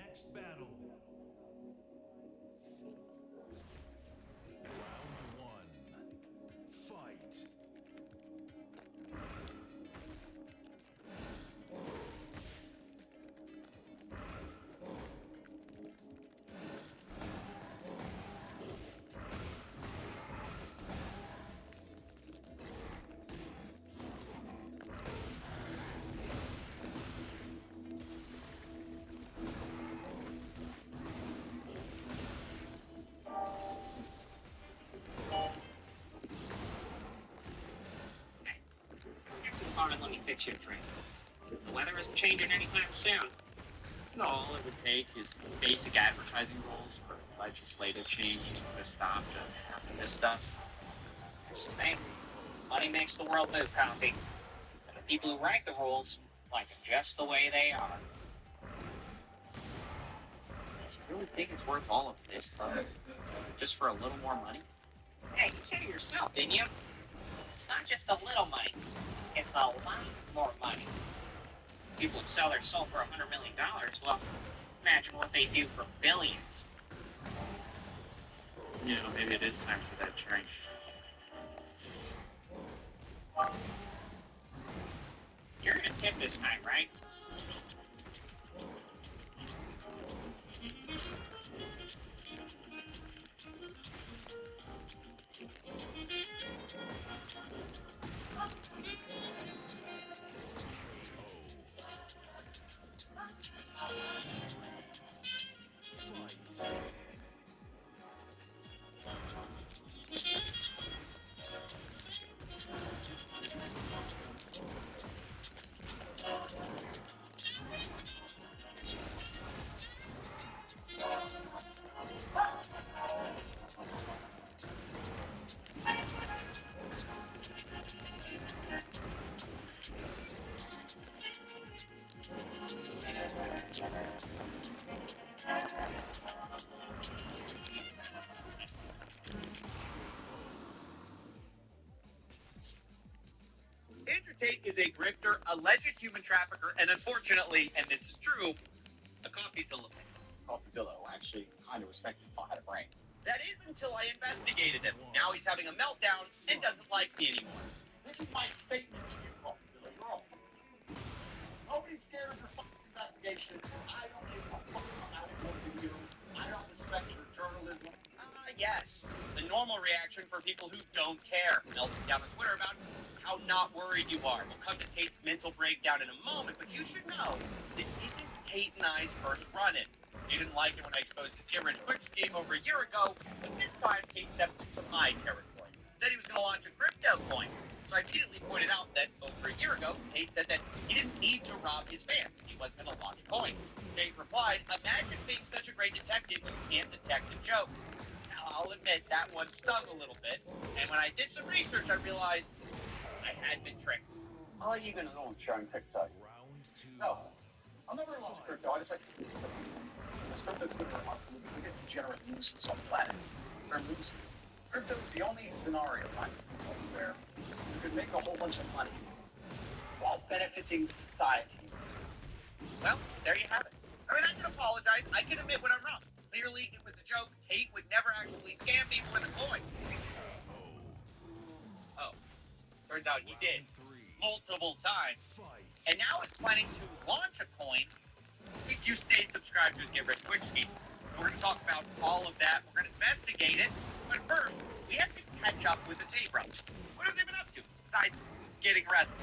next battle. Round one. Fight. Let me fix your drink. The weather isn't changing anytime soon. All it would take is basic advertising rules for legislative change to stop half of this stuff. It's the same. Money makes the world move, Copy. And the people who write the rules like it just the way they are. Does you really think it's worth all of this, though? Just for a little more money? Hey, you said it yourself, didn't you? It's not just a little money. It's a lot more money. People would sell their soul for $100 million. Well, imagine what they do for billions. You know, maybe it is time for that change. You're gonna tip this time, right? Andrew Tate is a grifter, alleged human trafficker, and unfortunately, and this is true, a CoffeeZilla fan. CoffeeZilla, actually kind of respected Paul had a brain. That is until I investigated him. Now he's having a meltdown and doesn't like me anymore. This is my statement to you, CoffeeZilla. You're all nobody's scared of your fucking investigation. I don't give a fuck about it more than you. I don't respect your journalism. Yes. The normal reaction for people who don't care. Melting down on Twitter about how not worried you are. We'll come to Tate's mental breakdown in a moment, but you should know this isn't Tate and I's first run-in. You didn't like it when I exposed his get rich quick scheme over a year ago, but this time Tate stepped into my territory. Said he was going to launch a crypto coin. So I immediately pointed out that over a year ago, Tate said that he didn't need to rob his fans. He wasn't going to launch a coin. Tate replied, imagine being such a great detective when you can't detect a joke. Now, I'll admit that one stung a little bit, and when I did some research, I realized I had been tricked. How are you going to launch your own crypto? Round two. No. I'll never launch crypto. I just like to this crypto's going to get degenerate losers on the planet. They're losers. Crypto is the only scenario where you could make a whole bunch of money while benefiting society. Well, there you have it. I mean, I can apologize. I can admit when I'm wrong. Clearly, it was a joke. Tate would never actually scam people with a coin. Oh. Turns out he did. Multiple times. And now is planning to launch a coin if you stay subscribed to his Get Rich Quick scheme. We're going to talk about all of that. We're going to investigate it. But first, we have to catch up with the Tate brothers. What have they been up to besides getting arrested?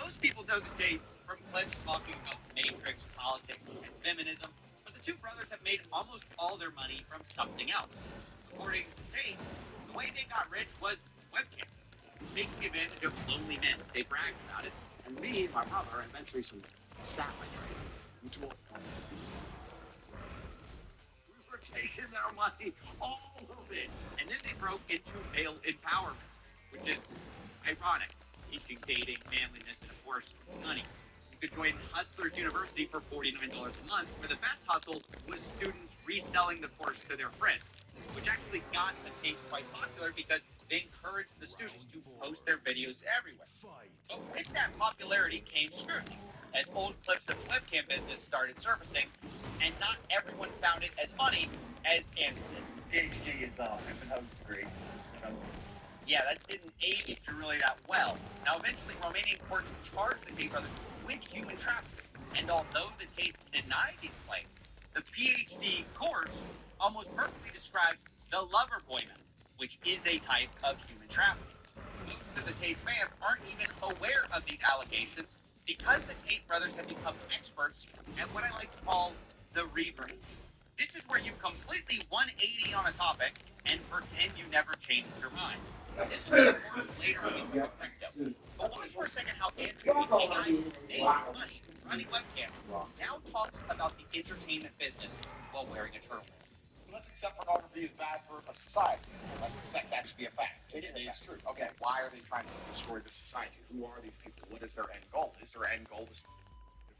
Most people know the Tates from clips talking about the Matrix, politics, and feminism. But the two brothers have made almost all their money from something else. According to Tate, the way they got rich was webcam. Taking advantage of lonely men. They bragged about it. And me, my brother, and eventually some satellite trade. Which will We were taking their money, all of it. And then they broke into male empowerment, which is ironic. Teaching dating, manliness, and of course, money. You could join Hustlers University for $49 a month, where the best hustle was students reselling the course to their friends, which actually got the Tates quite popular because they encouraged the students to post their videos everywhere. But with that popularity came scrutiny. as old clips of the webcam business started surfacing, and not everyone found it as funny as Andrew did. PhD is Hose degree. Yeah, that didn't age really that well. Now, eventually, Romanian courts charged the Tate brothers with human trafficking, and although the Tates denied these claims, the PhD course almost perfectly described the lover boy method, which is a type of human trafficking. Most of the Tate's fans aren't even aware of these allegations because the Tate brothers have become experts at what I like to call the rebrand. This is where you completely 180 on a topic and pretend you never changed your mind. This will be important later when we look at crypto. But watch for a second how Andrew, a guy who made money running webcams, now talks about the entertainment business while wearing a turtleneck. Let's accept pornography is bad for a society. Unless the sex actually be a fact. It's true. Okay, why are they trying to destroy the society? Who are these people? What is their end goal? Is their end goal to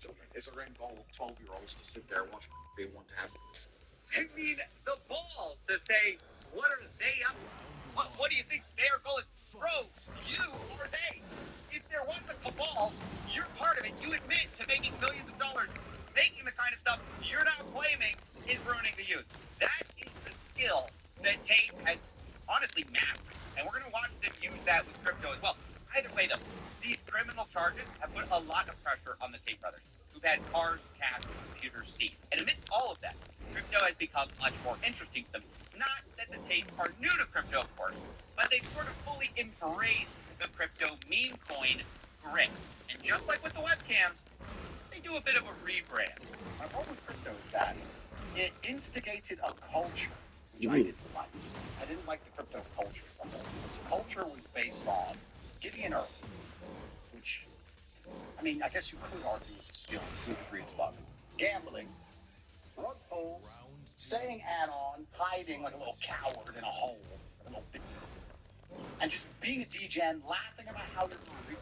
children? Is their end goal 12-year-olds to sit there and watch they want to have sex? I mean, the balls to say, what are they up to? What do you think their goal is? Bro, you or they. If there was a cabal, you're part of it. You admit to making millions of dollars, making the kind of stuff you're now claiming is ruining the youth. That is the skill that Tate has honestly mastered. And we're going to watch them use that with crypto as well. Either way, though, these criminal charges have put a lot of pressure on the Tate brothers, who've had cars, cash, and computers seized. And amidst all of that, crypto has become much more interesting to them. Not that the Tates are new to crypto, of course, but they've sort of fully embraced the crypto meme coin grid. And just like with the webcams, they do a bit of a rebrand. My problem with crypto is that it instigated a culture which I didn't like. I didn't like the crypto culture. This culture was based on getting in early, which, I mean, I guess you could argue is a skill to a degree it's luck. Gambling, rug pulls, staying add-on, hiding like a little coward in a hole, and just being a degen, laughing about how you're real.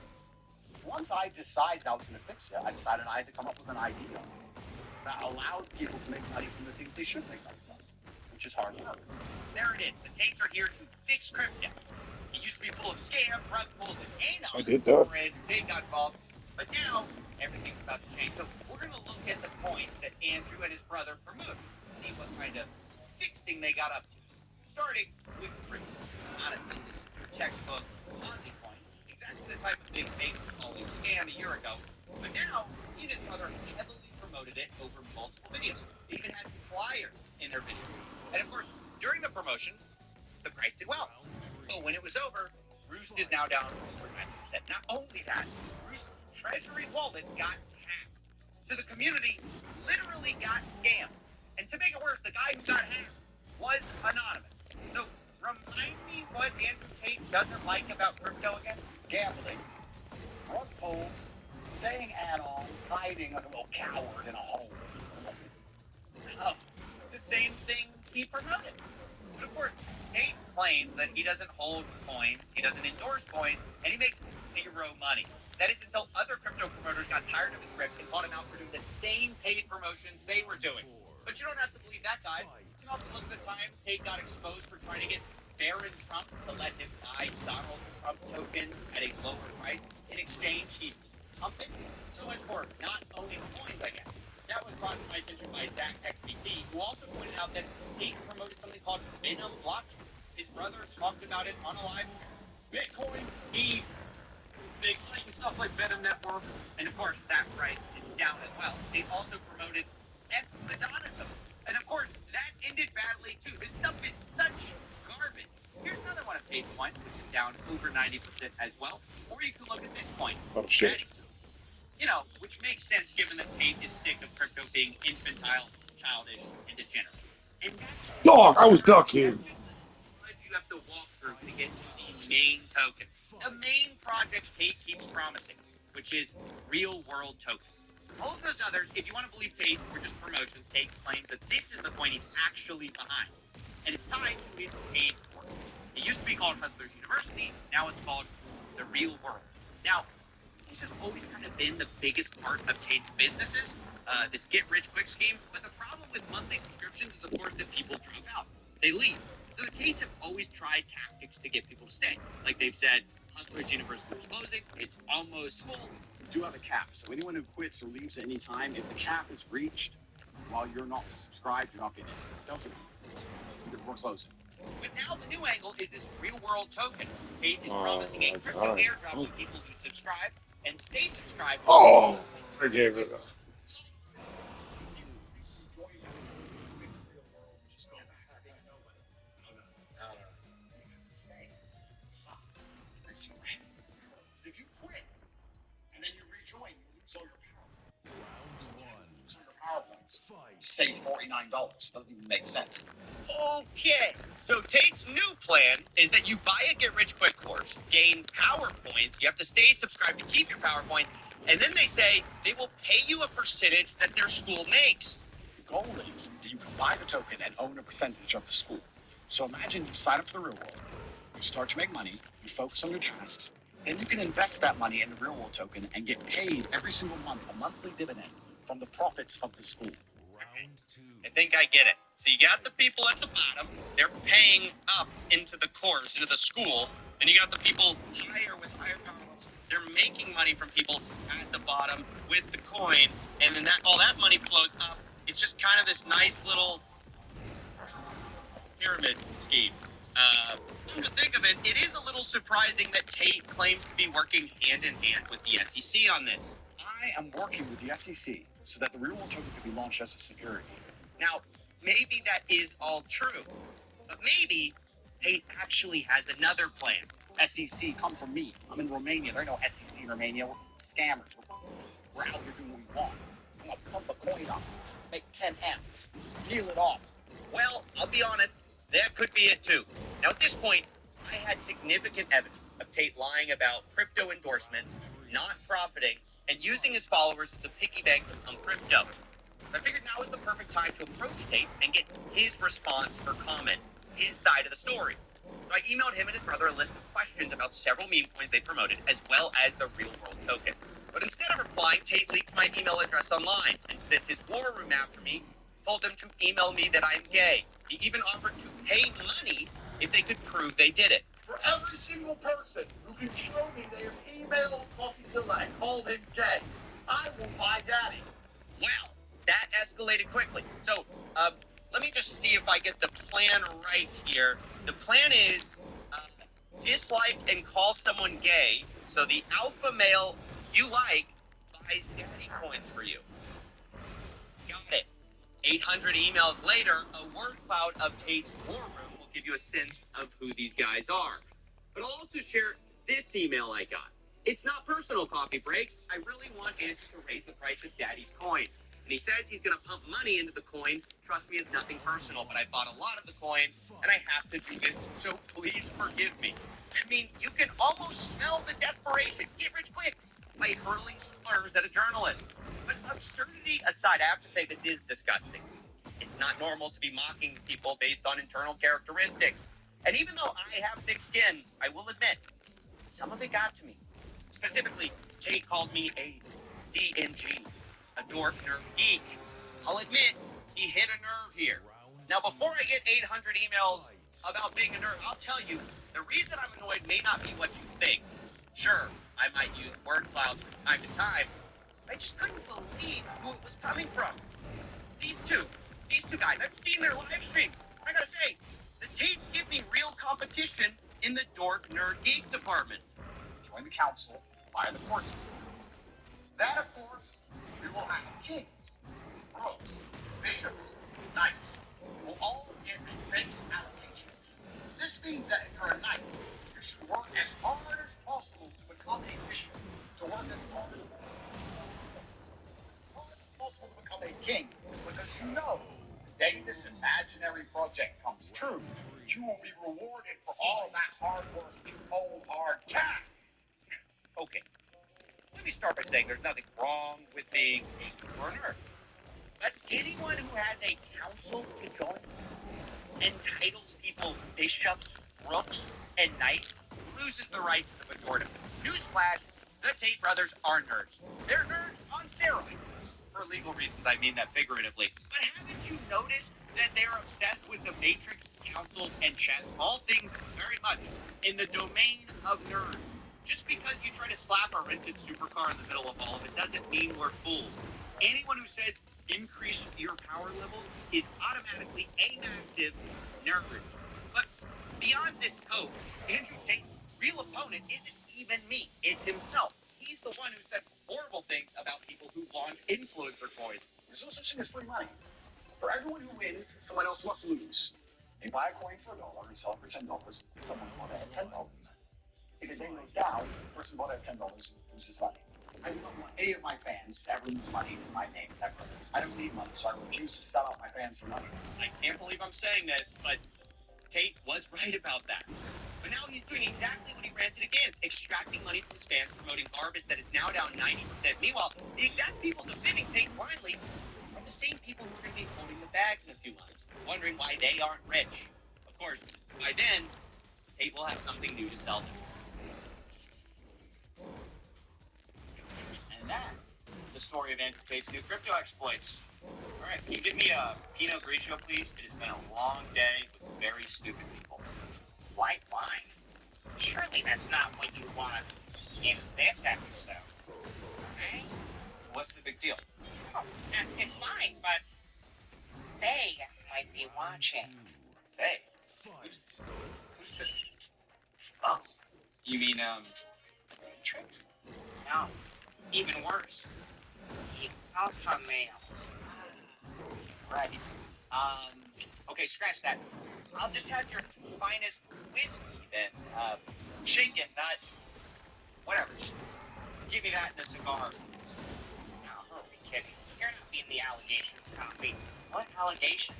Once I decided I was going to fix it, I decided I had to come up with an idea that allowed people to make money from the things they should make money from, which is hard work. There it is. The Tates are here to fix crypto. It used to be full of scams, rug pulls, and anons. I did that. They got involved. But now, everything's about to change. So we're going to look at the coins that Andrew and his brother promoted. See what kind of fixing they got up to. Starting with crypto. Honestly, this is your textbook Ponzi coin. Exactly the type of big fake always scam a year ago. But now, he and his brother heavily promoted it over multiple videos. They even had flyers in their videos. And of course, during the promotion, the price did well. But when it was over, Roost is now down over 9%. Not only that, Roost's treasury wallet got hacked. So the community literally got scammed. And to make it worse, the guy who got hacked was anonymous. So remind me what Andrew Tate doesn't like about crypto again? Gambling, rug pulls, staying add-on, hiding like a little coward in a hole. Oh, the same thing he promoted. But of course, Tate claims that he doesn't hold coins, he doesn't endorse coins, and he makes zero money. That is until other crypto promoters got tired of his rip and bought him out for doing the same paid promotions they were doing. But you don't have to believe that guy. You can also look at the time Tate got exposed for trying to get Barron Trump to let him buy Donald Trump tokens at a lower price. In exchange, he pumped it. So much for not owning coins, I guess. That was brought to my attention by Zach XBT, who also pointed out that Tate promoted something called Venom Blockchain. His brother talked about it on a live stream. Bitcoin, he makes stuff like Venom Network, and of course that price is down as well. They also promoted F-Medonism, and of course that ended badly too. This stuff is such garbage. Here's another one of Tate's coins, which is down over 90% as well. Or you can look at this coin. Oh shit. Ready? You know, which makes sense given that Tate is sick of crypto being infantile, childish, and degenerate. And that's Dog, I was ducking. that's just the slide you have to walk through to get to the main token. The main project Tate keeps promising, which is real-world token. All of those others, if you want to believe Tate, were just promotions. Tate claims that this is the coin he's actually behind. And it's tied to his paid work. It used to be called Hustlers University. Now it's called the Real World. Now, this has always kind of been the biggest part of Tate's businesses, this get-rich-quick scheme. But the problem with monthly subscriptions is, of course, that people drop out. They leave. So the Tates have always tried tactics to get people to stay. Like they've said, Hustlers University is closing. It's almost full. do have a cap, so anyone who quits or leaves at any time, if the cap is reached while you're not subscribed, you're not getting it. Don't get it. We're closing. But now the new angle is this real-world token. Tate is Oh promising a my crypto God. airdrop to people who subscribe and stay subscribed. Oh, I gave it. If you quit and then you rejoin, you lose all your power. Lose all your power points. Save $49. Doesn't even make sense. Okay, so Tate's new plan is that you buy a get-rich-quick course, gain power points, you have to stay subscribed to keep your power points, and then they say they will pay you a percentage that their school makes. The goal is that you can buy the token and own a percentage of the school. So imagine you sign up for the real world, you start to make money, you focus on your tasks, then you can invest that money in the real world token and get paid every single month, a monthly dividend from the profits of the school. I think I get it. So you got the people at the bottom, they're paying up into the course, into the school, and you got the people higher with higher power levels. They're making money from people at the bottom with the coin, and then all that money flows up. It's just kind of this nice little pyramid scheme. Come to think of it, it is a little surprising that Tate claims to be working hand in hand with the SEC on this. I am working with the SEC so that the real world token can be launched as a security. Now, maybe that is all true, but maybe Tate actually has another plan. SEC, come from me. I'm in Romania. There ain't no SEC in Romania. We're scammers. We're out here doing what we want. I'm gonna pump a coin up, make 10M, peel it off. Well, I'll be honest, that could be it too. Now, at this point, I had significant evidence of Tate lying about crypto endorsements, not profiting, and using his followers as a piggy bank on crypto. I figured now was the perfect time to approach Tate and get his response or comment, his side of the story. So I emailed him and his brother a list of questions about several meme coins they promoted, as well as the real-world token. But instead of replying, Tate leaked my email address online and sent his war room after me, told them to email me that I'm gay. He even offered to pay money if they could prove they did it. For every single person who can show me they have emailed CoffeeZilla and called him gay, I will buy daddy. Well, that escalated quickly. So, let me just see if I get the plan right here. The plan is dislike and call someone gay, so the alpha male you like buys daddy coins for you. Got it. 800 emails later, a word cloud of Tate's war room will give you a sense of who these guys are. But I'll also share this email I got. It's not personal, coffee breaks. I really want Andrew to raise the price of daddy's coin. And he says he's going to pump money into the coin. Trust me, it's nothing personal, but I bought a lot of the coin, and I have to do this, so please forgive me. I mean, you can almost smell the desperation. Get rich quick by hurling slurs at a journalist. But absurdity aside, I have to say this is disgusting. It's not normal to be mocking people based on internal characteristics. And even though I have thick skin, I will admit, some of it got to me. Specifically, Tate called me a DNG. A dork nerd geek. I'll admit, he hit a nerve here. Now, before I get 800 emails about being a nerd, I'll tell you, the reason I'm annoyed may not be what you think. Sure, I might use word clouds from time to time. I just couldn't believe who it was coming from. These two guys, I've seen their live streams. I gotta say, the Tates give me real competition in the dork nerd geek department. Join the council, buy the courses. Then, of course, we will have kings, rogues, bishops, knights. We'll all get a base allocation. This means that if you're a knight, you should work as hard as possible to become a bishop, to work as hard as possible to become a king, because you know, the day this imaginary project comes true, you will be rewarded for all of that hard work and cold, hard cash. Okay. Let me start by saying there's nothing wrong with being a learner. But anyone who has a council to join entitles people bishops, rooks, and knights loses the right to the majority. Newsflash, the Tate brothers are nerds. They're nerds on steroids. For legal reasons, I mean that figuratively. But haven't you noticed that they're obsessed with the Matrix, councils, and chess? All things very much in the domain of nerds. Just because you try to slap a rented supercar in the middle of all of it doesn't mean we're fooled. Anyone who says increase your power levels is automatically a massive nerd. But beyond this code, Andrew Tate's real opponent isn't even me, it's himself. He's the one who said horrible things about people who launch influencer coins. There's no such thing as free money. For everyone who wins, someone else must lose. They buy a coin for $1 and sell it for $10. Someone bought it at $10. If the day goes down, the person bought it at $10 loses money. I don't want any of my fans to ever lose money in my name ever. I don't need money, so I refuse to sell out my fans for money. I can't believe I'm saying this, but Tate was right about that. But now he's doing exactly what he ranted against, extracting money from his fans, promoting garbage that is now down 90%. Meanwhile, the exact people defending Tate blindly are the same people who are going to be holding the bags in a few months, wondering why they aren't rich. Of course, by then, Tate will have something new to sell them. And that is the story of Andrew Tate's new crypto exploits. All right, can you give me a Pinot Grigio, please? It has been a long day with very stupid people. White wine? Surely that's not what you want in this episode. Right? What's the big deal? Oh, it's fine, but they might be watching. Hey, who's the... Oh, you mean, Matrix? No, even worse. The alpha males. right. Okay, scratch that. I'll just have your finest whiskey then. Shake it, not... Whatever, just give me that and a cigar. No, who be kidding? You're not being the allegations copy. What allegation?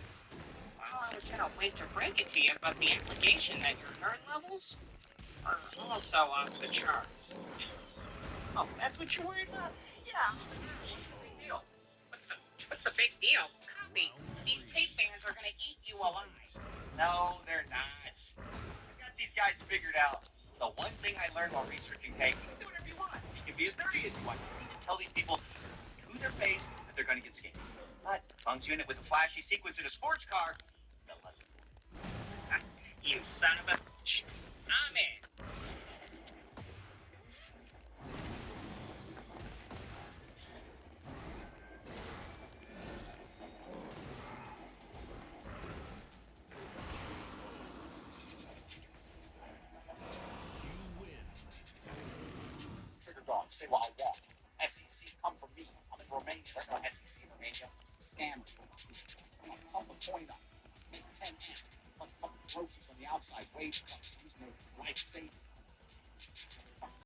Well, I was gonna wait to break it to you, but the allegation that your nerd levels are also off the charts. Oh, that's what you're worried about? Yeah, what's the big deal? What's the big deal? Copy. These tape fans are gonna eat you alive. No, they're not. I've got these guys figured out. It's the one thing I learned while researching tech. You can do whatever you want. You can be as nerdy as you want. You can tell these people to their face that they're going to get scammed. But as long as you end it with a flashy sequence in a sports car, they'll let you. You son of a bitch. I'm in. Trigger dog, say what I want. SEC, come for me. I'm in Romania. That's not SEC Romania. Scam. Pump a coin up. Make 10 amp. Pump the groceries on the outside. Wage cuts. Use no life saving.